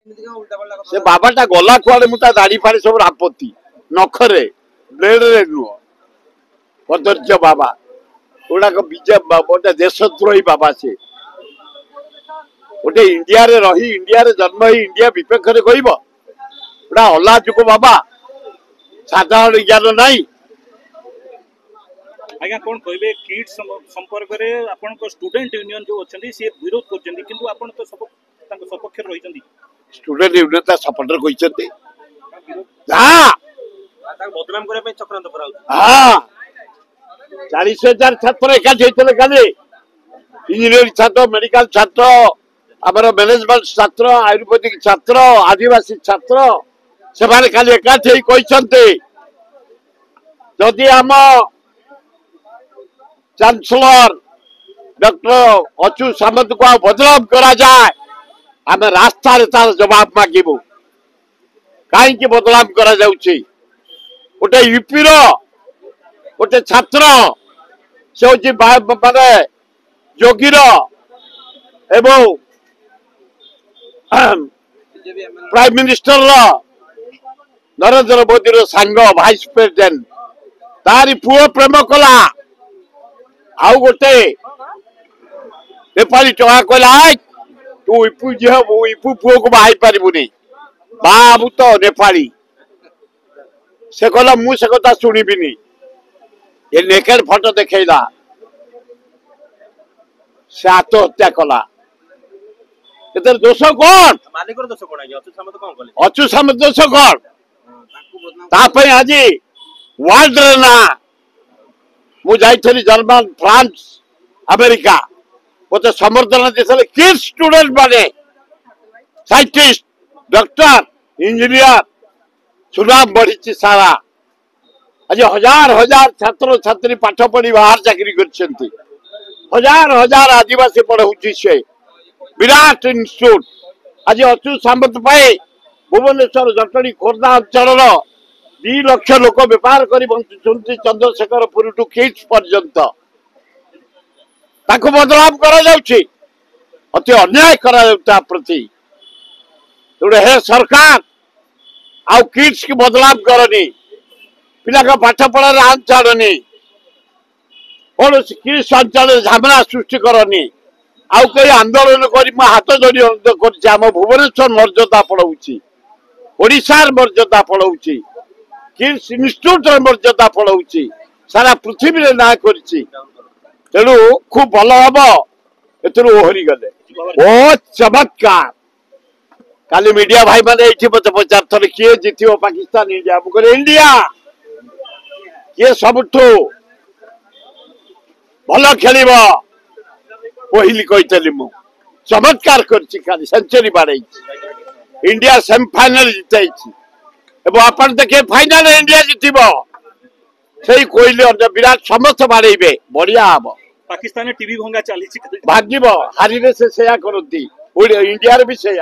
से बाबाटा गला कुआड़े मुझे दाढ़ी फाड़ी सब आपत्ति नखरे ब्लेड रे नुह कदर्य बाबा गुड़ाक बीजे गोटे देशद्रोही बाबा से गोटे इंडिया रे रही इंडिया रे जन्म ही इंडिया विपक्ष रे कहब गोटा अलाजुक बाबा साधारण ज्ञान नहीं। आज्ञा कौन कहबे किट संपर्क रे आपन को स्टूडेंट यूनियन जो अछंती से विरोध करछंती किंतु आपन तो सब तांको सपक्ष रहिछंती स्टूडेंट यूनियन ता सपोर्टर कहिसंती हां ताक बदनाम करे पे चक्रांत कराउ हां 40,000 छात्र एकाठी होइतले काले इंजीनियरिंग छात्र मेडिकल छात्र आमर मैनेजमेंट छात्र आयुर्वेदिक छात्र आदिवासी छात्र से माने काले एकाठी होई कहिसंती जदि हम चांसलर डॉक्टर अच्युत सामंत को बदनाम करा जाए आम रास्ता तार जवाब मागिबू कहीं बदनाम करा जाउची गोटे यूपी रो गोटे छात्र से होची माने योगीर एवं प्राइम मिनिस्टर नरेंद्र मोदी रो सांग वाइस प्रेसिडेंट तारी पुओ प्रेम कला आउ गोटे नेपाली टका कहला तू इपु झील इपु पुओ को बाहाई पारिबुनी बाबू तो नेपाली से कहला मु से कथा शुणिबिनी ये नेकेड फोटो देखैला से आत्महत्या कला एतर दोष कौन मालिक रो दोष कोन आज्ञा अच्युत सामंत कोन कले अच्युत सामंत दोष कौन तापई आज वर्ल्ड रे ना मु जाइथली जर्मन फ्रांस अमेरिका मत समर्थन देशले किड्स स्टूडेंट माने साइंटिस्ट डॉक्टर इंजीनियर सुनाम बढ़ी सारा आज हजार हजार छात्र छात्री पाठ पढ़ी बाहर चाकरी कर हजार हजार आदिवासी पढ़ाऊँ से विराट इन्स्टिट्यूट आज अच्युत सामंत भुवनेश्वर जटणी खोर्धा अंचल 2 लाख लोक बेपार कर बंचुंट चंद्रशेखरपुर टू किड्स पर्यंत बदनाम करा अति अन्याय करा प्रति हे सरकार आउ किड्स की बदनाम करनी पिला का पाठ पढ़ा आन छाड़नी कौन किड्स अंचल झमेला सृष्टि करनी आउ कई आंदोलन कर हाथ जोड़ी कर भुवनेश्वर मर्यादा पढ़ाऊँगी ओडिशार मर्यादा पढ़ाऊँगी किड्स इन्स्टिट्यूट मर्यादा पढ़ाऊँगी सारा पृथ्वी रे ना कर तेणु खूब भल हम ओहरी गले बहुत चमत्कार काली मीडिया भाई मैंने मत पचार किए जीत पाकिस्तान इंडिया मुझे इंडिया किए सबुठ भल खेल कोहली कही मु चमत्कार कर सेंचुरी बाड़े इंडिया सेमीफाइनल जिताई आप देखिए फाइनल इंडिया जितब से कोहली विराट समस्त बाड़े बढ़िया हम पाकिस्तान टीवी भंगा चली भाग्य हारिले से करती इंडिया भी से